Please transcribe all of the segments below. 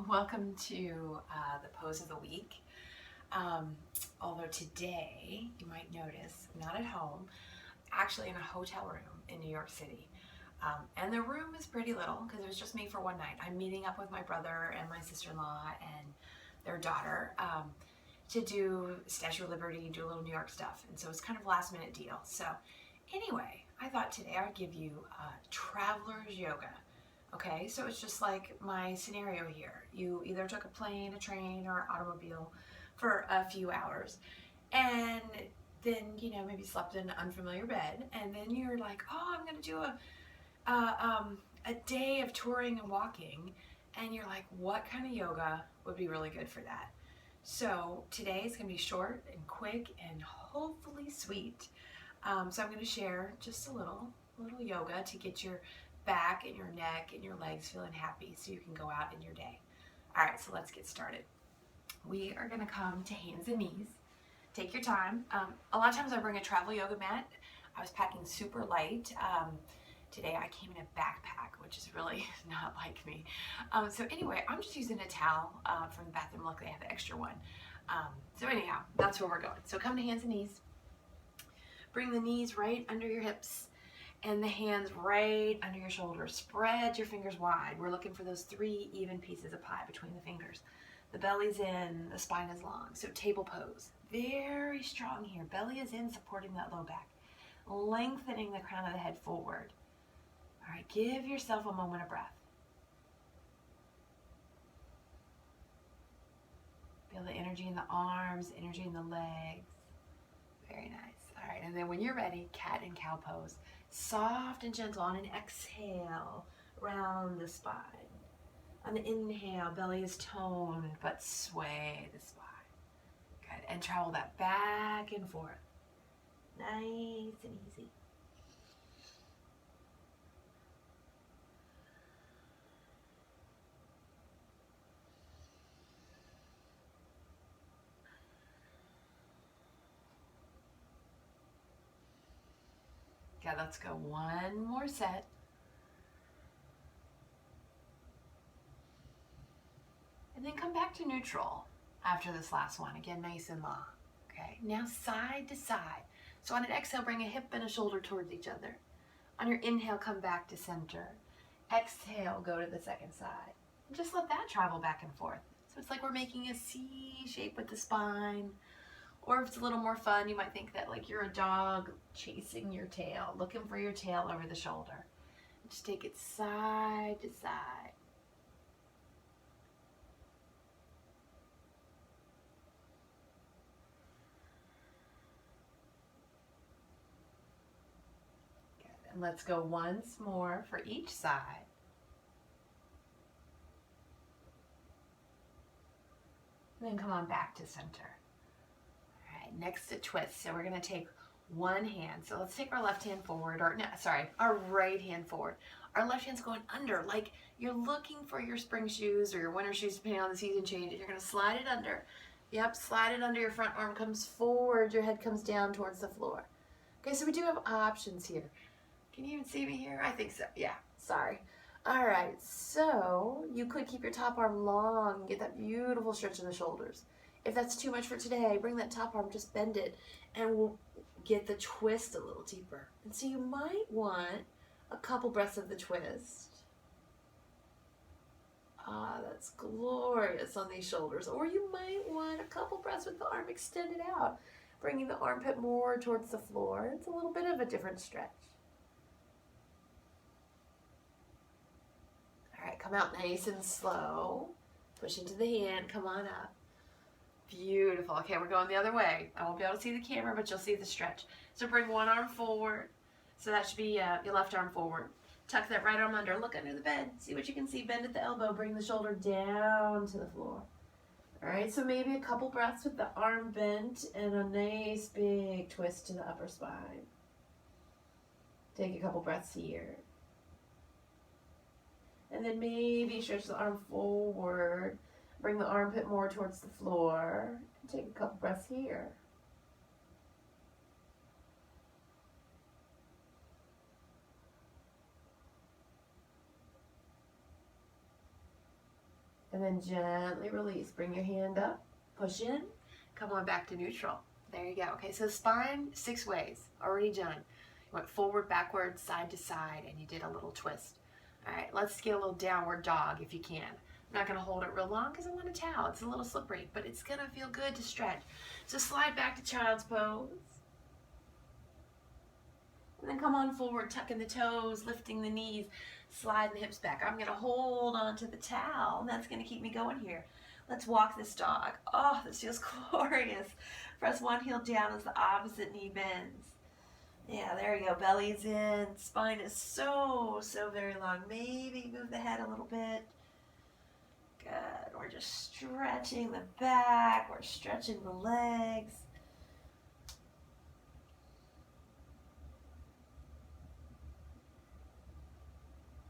Welcome to the pose of the week. Although today, you might notice, I'm not at home, actually in a hotel room in New York City. And the room is pretty little because it was just me for one night. I'm meeting up with my brother and my sister-in-law and their daughter to do Statue of Liberty, do a little New York stuff. And so it's kind of a last minute deal. So anyway, I thought today I'd give you traveler's yoga. Okay, so it's just like my scenario here. You either took a plane, a train, or an automobile for a few hours, and then, maybe slept in an unfamiliar bed, and then you're like, oh, I'm gonna do a day of touring and walking, and you're like, what kind of yoga would be really good for that? So today is gonna be short and quick and hopefully sweet. So I'm gonna share just a little yoga to get your back and your neck and your legs feeling happy so you can go out in your day. All right, so let's get started. We are gonna come to hands and knees. Take your time. A lot of times I bring a travel yoga mat. I was packing super light. Today I came in a backpack, which is really not like me. So anyway, I'm just using a towel from the bathroom. Look, they have an extra one. So anyhow, that's where we're going. So come to hands and knees. Bring the knees right under your hips and the hands right under your shoulders. Spread your fingers wide. We're looking for those 3 even pieces of pie between the fingers. The belly's in, the spine is long. So table pose. Very strong here. Belly is in, supporting that low back. Lengthening the crown of the head forward. All right, give yourself a moment of breath. Feel the energy in the arms, energy in the legs. Very nice. All right, and then when you're ready, cat and cow pose. Soft and gentle on an exhale, round the spine. On the inhale, belly is toned, but sway the spine. Good, and travel that back and forth. Nice and easy. Okay, let's go one more set. And then come back to neutral after this last one. Again, nice and long. Okay, now side to side. So on an exhale, bring a hip and a shoulder towards each other. On your inhale, come back to center. Exhale, go to the second side. And just let that travel back and forth. So it's like we're making a C shape with the spine. Or if it's a little more fun, you might think that like you're a dog chasing your tail, looking for your tail over the shoulder. Just take it side to side. Good. And let's go once more for each side. And then come on back to center. Next to twist. So we're going to take one hand. So let's take our left hand forward, or no, sorry, our right hand forward. Our left hand's going under, like you're looking for your spring shoes or your winter shoes, depending on the season change. You're going to slide it under. Yep, slide it under. Your front arm comes forward. Your head comes down towards the floor. Okay, so we do have options here. Can you even see me here? I think so. Yeah, sorry. All right, so you could keep your top arm long, get that beautiful stretch in the shoulders. If that's too much for today, bring that top arm, just bend it, and we'll get the twist a little deeper. And so you might want a couple breaths of the twist. Ah, that's glorious on these shoulders. Or you might want a couple breaths with the arm extended out, bringing the armpit more towards the floor. It's a little bit of a different stretch. All right, come out nice and slow. Push into the hand, come on up. Beautiful. Okay, we're going the other way. I won't be able to see the camera, but you'll see the stretch. So bring one arm forward. So that should be your left arm forward. Tuck that right arm under. Look under the bed. See what you can see. Bend at the elbow. Bring the shoulder down to the floor. All right, so maybe a couple breaths with the arm bent and a nice big twist to the upper spine. Take a couple breaths here. And then maybe stretch the arm forward. Bring the armpit more towards the floor. And take a couple breaths here. And then gently release. Bring your hand up, push in, come on back to neutral. There you go. Okay, so spine 6 ways, already done. You went forward, backward, side to side, and you did a little twist. All right, let's get a little downward dog if you can. I'm not gonna hold it real long because I want a towel. It's a little slippery, but it's gonna feel good to stretch. So slide back to child's pose. And then come on forward, tucking the toes, lifting the knees, sliding the hips back. I'm gonna hold on to the towel. That's gonna keep me going here. Let's walk this dog. Oh, this feels glorious. Press one heel down as the opposite knee bends. Yeah, there you go. Belly's in. Spine is so very long. Maybe move the head a little bit. Good. We're just stretching the back. We're stretching the legs.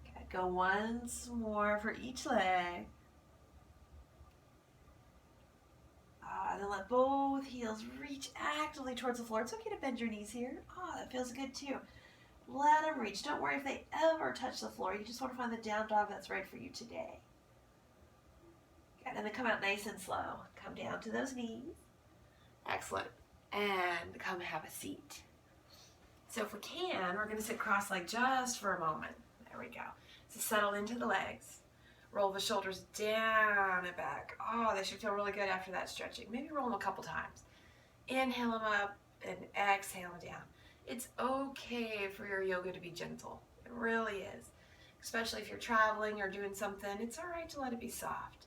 Good. Go once more for each leg. And then let both heels reach actively towards the floor. It's okay to bend your knees here. Oh, that feels good too. Let them reach. Don't worry if they ever touch the floor. You just want to find the down dog that's right for you today. Good. And then come out nice and slow. Come down to those knees. Excellent. And come have a seat. So if we can, we're going to sit cross-legged just for a moment. There we go. So settle into the legs. Roll the shoulders down and back. Oh, they should feel really good after that stretching. Maybe roll them a couple times. Inhale them up and exhale them down. It's okay for your yoga to be gentle. It really is. Especially if you're traveling or doing something, it's all right to let it be soft.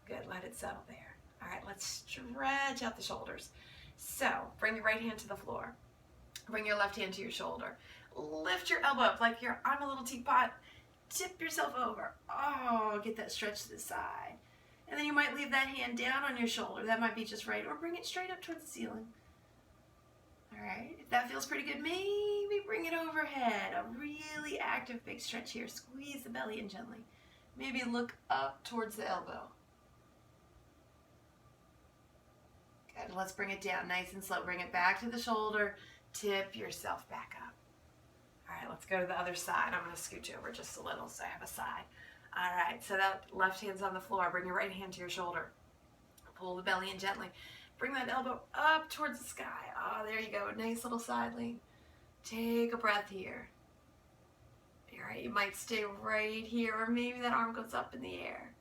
Good, let it settle there. All right, let's stretch out the shoulders. So, bring your right hand to the floor. Bring your left hand to your shoulder. Lift your elbow up like you're on a little teapot. Tip yourself over. Oh, get that stretch to the side. And then you might leave that hand down on your shoulder. That might be just right. Or bring it straight up towards the ceiling. All right. If that feels pretty good, maybe bring it overhead. A really active big stretch here. Squeeze the belly in gently. Maybe look up towards the elbow. Good. Let's bring it down nice and slow. Bring it back to the shoulder. Tip yourself back up. All right, let's go to the other side. I'm going to scooch over just a little so I have a side. All right, so that left hand's on the floor. Bring your right hand to your shoulder. Pull the belly in gently. Bring that elbow up towards the sky. Oh, there you go. Nice little side lean. Take a breath here. All right, you might stay right here, or maybe that arm goes up in the air.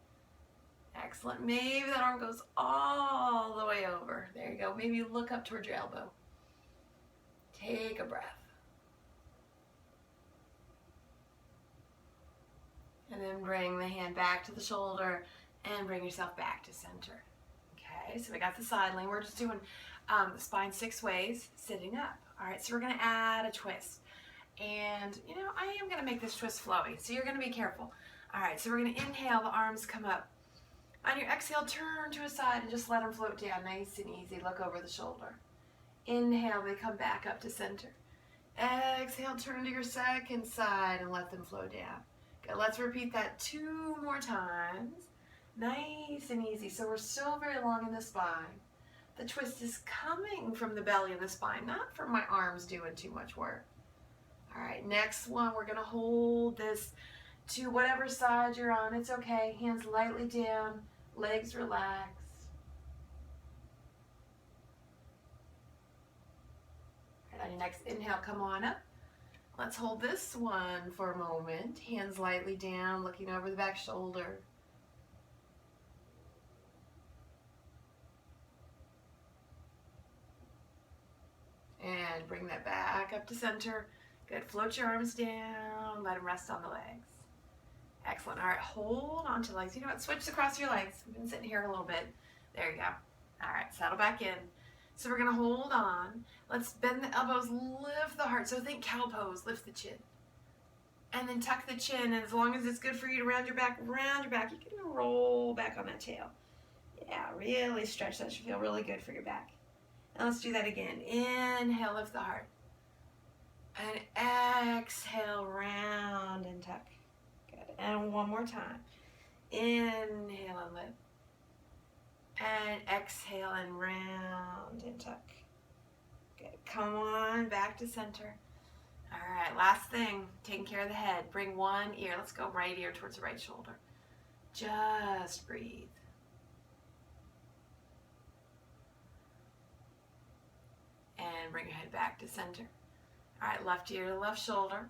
Excellent. Maybe that arm goes all the way over. There you go. Maybe look up towards your elbow. Take a breath. And then bring the hand back to the shoulder and bring yourself back to center. Okay, so we got the side lean. We're just doing the spine 6 ways, sitting up. All right, so we're going to add a twist. And, you know, I am going to make this twist flowy, so you're going to be careful. All right, so we're going to inhale, the arms come up. On your exhale, turn to a side and just let them float down nice and easy. Look over the shoulder. Inhale, they come back up to center. Exhale, turn to your second side and let them flow down. Good, let's repeat that 2 more times. Nice and easy. So we're still very long in the spine. The twist is coming from the belly and the spine, not from my arms doing too much work. All right, next one, we're going to hold this to whatever side you're on. It's okay. Hands lightly down, legs relaxed. All right, on your next inhale, come on up. Let's hold this one for a moment. Hands lightly down, looking over the back shoulder. And bring that back up to center. Good. Float your arms down. Let them rest on the legs. Excellent. All right. Hold on to legs. You know what? Switch across your legs. We've been sitting here a little bit. There you go. All right. Settle back in. So we're going to hold on. Let's bend the elbows. Lift the heart. So think cow pose. Lift the chin. And then tuck the chin. And as long as it's good for you to round your back. You can roll back on that tail. Yeah. Really stretch. That should feel really good for your back. And let's do that again. Inhale, lift the heart. And exhale, round and tuck. Good. And one more time. Inhale and lift. And exhale and round and tuck. Good. Come on, back to center. All right, last thing, taking care of the head. Bring one ear. Let's go right ear towards the right shoulder. Just breathe. And bring your head back to center. All right, left ear to left shoulder.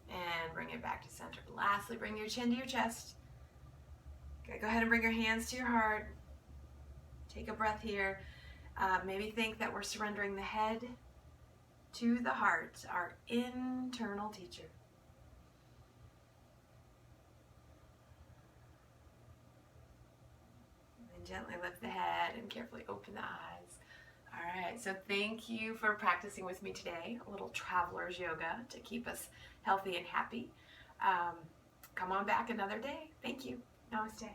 And bring it back to center. Lastly, bring your chin to your chest. Okay, go ahead and bring your hands to your heart. Take a breath here. Maybe think that we're surrendering the head to the heart, our internal teacher. And gently lift the head and carefully open the eyes. All right, so thank you for practicing with me today, a little traveler's yoga to keep us healthy and happy. Come on back another day. Thank you. Namaste.